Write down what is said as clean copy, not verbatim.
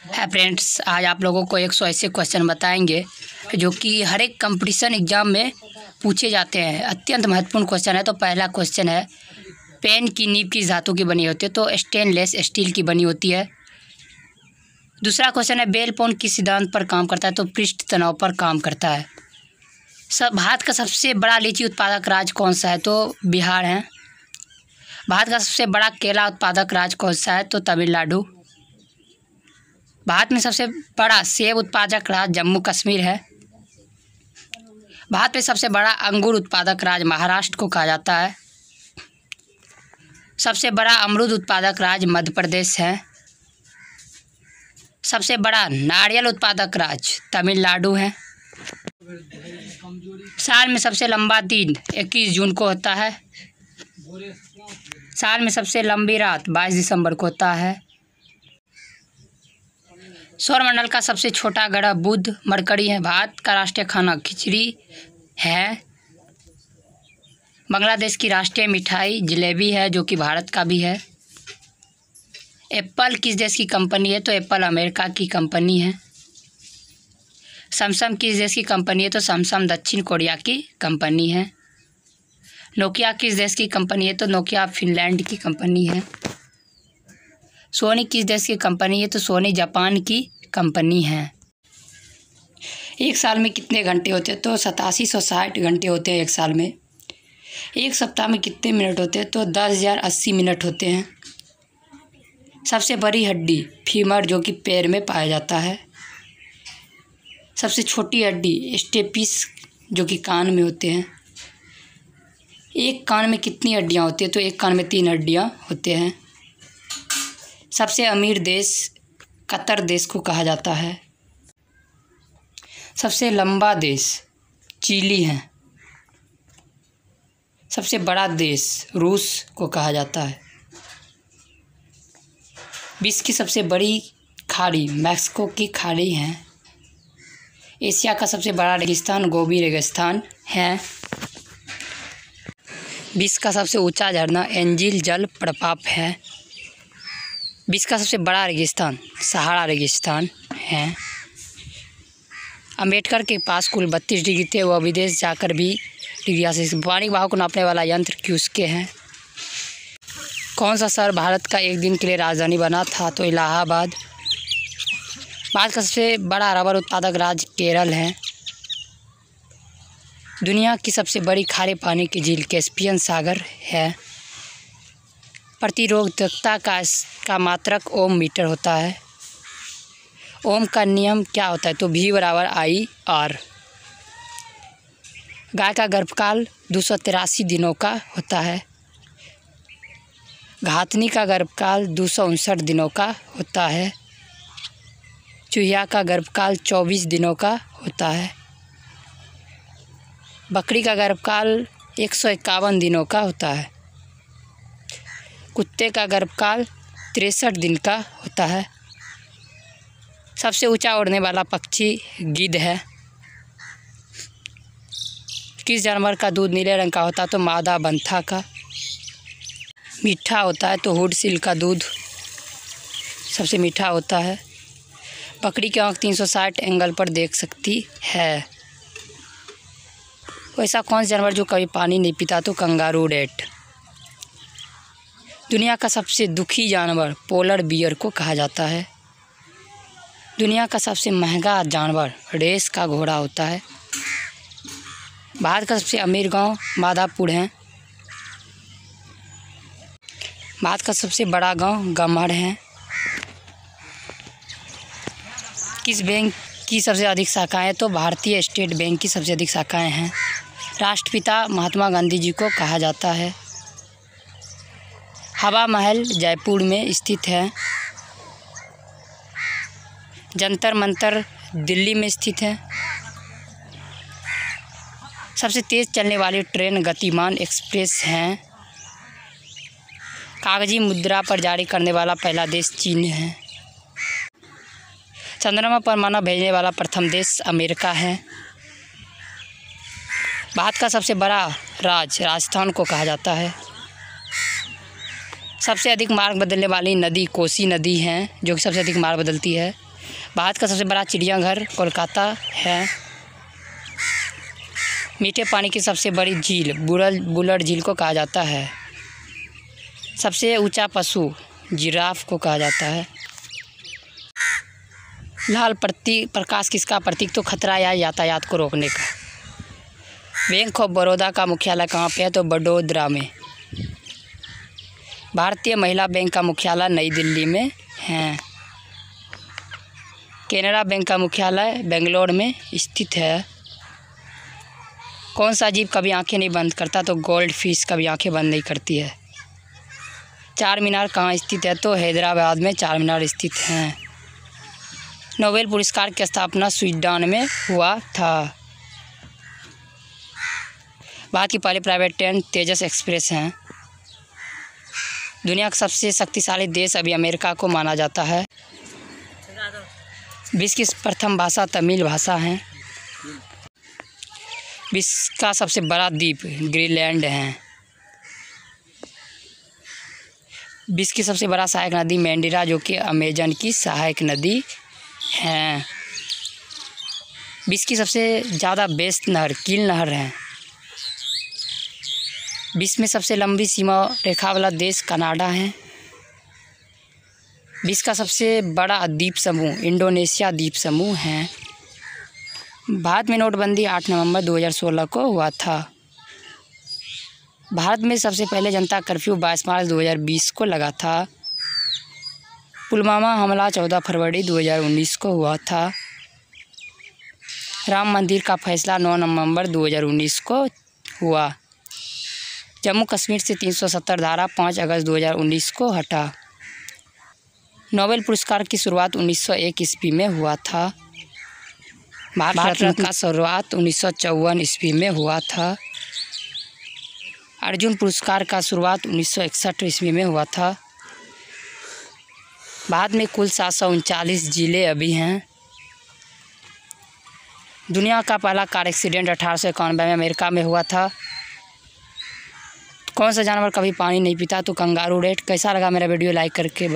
है फ्रेंड्स, आज आप लोगों को 100 ऐसे क्वेश्चन बताएंगे जो कि हर एक कंपटीशन एग्ज़ाम में पूछे जाते हैं। अत्यंत महत्वपूर्ण क्वेश्चन है। तो पहला क्वेश्चन है, पेन की नीब किस धातु की बनी होती है? तो स्टेनलेस स्टील की बनी होती है। दूसरा क्वेश्चन है, बेल पॉन किस सिद्धांत पर काम करता है? तो पृष्ठ तनाव पर काम करता है। भारत का सबसे बड़ा लीची उत्पादक राज्य कौन सा है? तो बिहार है। भारत का सबसे बड़ा केला उत्पादक राज्य कौन सा है? तो तमिलनाडु। भारत में सबसे बड़ा सेब उत्पादक राज्य जम्मू कश्मीर है। भारत में सबसे बड़ा अंगूर उत्पादक राज्य महाराष्ट्र को कहा जाता है। सबसे बड़ा अमरूद उत्पादक राज्य मध्य प्रदेश है। सबसे बड़ा नारियल उत्पादक राज्य तमिलनाडु है। साल में सबसे लंबा दिन 21 जून को होता है। साल में सबसे लंबी रात 22 दिसंबर को होता है। सौरमंडल का सबसे छोटा ग्रह बुध मरकरी है। भारत का राष्ट्रीय खाना खिचड़ी है। बांग्लादेश की राष्ट्रीय मिठाई जलेबी है, जो कि भारत का भी है। एप्पल किस देश की कंपनी है? तो एप्पल अमेरिका की कंपनी है। सैमसंग किस देश की कंपनी है? तो सैमसंग दक्षिण कोरिया की कंपनी है। नोकिया किस देश की कंपनी है? तो नोकिया फिनलैंड की कंपनी है। सोनी किस देश की कंपनी है? तो सोनी जापान की कंपनी है। एक साल में कितने घंटे होते हैं? तो 8760 घंटे होते हैं एक साल में। एक सप्ताह में कितने मिनट होते हैं? तो 10,080 मिनट होते हैं। सबसे बड़ी हड्डी फीमर, जो कि पैर में पाया जाता है। सबसे छोटी हड्डी स्टेपिस, जो कि कान में होते हैं। एक कान में कितनी हड्डियां होती हैं? तो एक कान में 3 हड्डियां होते हैं। सबसे अमीर देश कतर देश को कहा जाता है। सबसे लंबा देश चिली है। सबसे बड़ा देश रूस को कहा जाता है। विश्व की सबसे बड़ी खाड़ी मैक्सिको की खाड़ी है। एशिया का सबसे बड़ा रेगिस्तान गोबी रेगिस्तान है। विश्व का सबसे ऊंचा झरना एंजिल जल प्रपात है। विश्व का सबसे बड़ा रेगिस्तान सहारा रेगिस्तान है। अम्बेडकर के पास कुल 32 डिग्री थे। वह विदेश जाकर भी डिग्री हासिल। पानी बहाव को नापने वाला यंत्र किसके हैं? कौन सा शहर भारत का एक दिन के लिए राजधानी बना था? तो इलाहाबाद। भारत का सबसे बड़ा रबर उत्पादक राज्य केरल है। दुनिया की सबसे बड़ी खारे पानी की झील कैस्पियन सागर है। प्रतिरोधकता का मात्रक ओम मीटर होता है। ओम का नियम क्या होता है? तो V = I/R। गाय का गर्भकाल 283 दिनों का होता है। घातनी का गर्भकाल 259 दिनों का होता है। चूहिया का गर्भकाल 24 दिनों का होता है। बकरी का गर्भकाल 151 दिनों का होता है। कुत्ते का गर्भकाल 63 दिन का होता है। सबसे ऊंचा उड़ने वाला पक्षी गिद्ध है। किस जानवर का दूध नीले रंग का होता है? तो मादा बंथा का। मीठा होता है तो हुड सील का दूध सबसे मीठा होता है। बकरी की आँख 360 एंगल पर देख सकती है। वैसा कौन सा जानवर जो कभी पानी नहीं पीता? तो कंगारू रैट। दुनिया का सबसे दुखी जानवर पोलर बियर को कहा जाता है। दुनिया का सबसे महंगा जानवर रेस का घोड़ा होता है। भारत का सबसे अमीर गांव माधापुर है। भारत का सबसे बड़ा गांव गम्हड़ है। किस बैंक की सबसे अधिक शाखाएं? तो भारतीय स्टेट बैंक की सबसे अधिक शाखाएं हैं। राष्ट्रपिता महात्मा गांधी जी को कहा जाता है। हवा महल जयपुर में स्थित है। जंतर मंतर दिल्ली में स्थित है। सबसे तेज़ चलने वाली ट्रेन गतिमान एक्सप्रेस हैं। कागजी मुद्रा पर जारी करने वाला पहला देश चीन है। चंद्रमा पर मानव भेजने वाला प्रथम देश अमेरिका है। भारत का सबसे बड़ा राज्य राजस्थान को कहा जाता है। सबसे अधिक मार्ग बदलने वाली नदी कोसी नदी है, जो कि सबसे अधिक मार्ग बदलती है। भारत का सबसे बड़ा चिड़ियाघर कोलकाता है। मीठे पानी की सबसे बड़ी झील बुलर झील को कहा जाता है। सबसे ऊंचा पशु जिराफ को कहा जाता है। लाल प्रकाश किसका प्रतीक? तो खतरा या यातायात को रोकने का। बैंक ऑफ बड़ौदा का मुख्यालय कहाँ पे है? तो बड़ोदरा में। भारतीय महिला बैंक का मुख्यालय नई दिल्ली में है। केनरा बैंक का मुख्यालय बेंगलोर में स्थित है। कौन सा जीव कभी आंखें नहीं बंद करता? तो गोल्ड फिश कभी आंखें बंद नहीं करती है। चार मीनार कहाँ स्थित है? तो हैदराबाद में चार मीनार स्थित हैं। नोबेल पुरस्कार की स्थापना स्वीडन में हुआ था। भारत की पहली प्राइवेट ट्रेन तेजस एक्सप्रेस है। दुनिया का सबसे शक्तिशाली देश अभी अमेरिका को माना जाता है। विश्व की प्रथम भाषा तमिल भाषा है। विश्व का सबसे बड़ा द्वीप ग्रीनलैंड है। विश्व की सबसे बड़ा सहायक नदी मैंडिरा, जो कि अमेजन की सहायक नदी है। विश्व की सबसे ज़्यादा व्यस्त नहर कील नहर है। विश्व में सबसे लंबी सीमा रेखा वाला देश कनाडा है। विश्व का सबसे बड़ा द्वीप समूह इंडोनेशिया द्वीप समूह है। भारत में नोटबंदी 8 नवंबर 2016 को हुआ था। भारत में सबसे पहले जनता कर्फ्यू 22 मार्च 2020 को लगा था। पुलवामा हमला 14 फरवरी 2019 को हुआ था। राम मंदिर का फैसला 9 नवंबर 2019 को हुआ। जम्मू कश्मीर से 370 धारा 5 अगस्त 2019 को हटा। नोबेल पुरस्कार की शुरुआत 1901 ईस्वी में हुआ था। भारत रत्न का शुरुआत 1954 ईस्वी में हुआ था। अर्जुन पुरस्कार का शुरुआत 1961 ईस्वी में हुआ था। भारत में कुल 739 जिले अभी हैं। दुनिया का पहला कार एक्सीडेंट 1891 में अमेरिका में हुआ था। कौन सा जानवर कभी पानी नहीं पीता? तो कंगारू रेट। कैसा लगा मेरा वीडियो? लाइक करके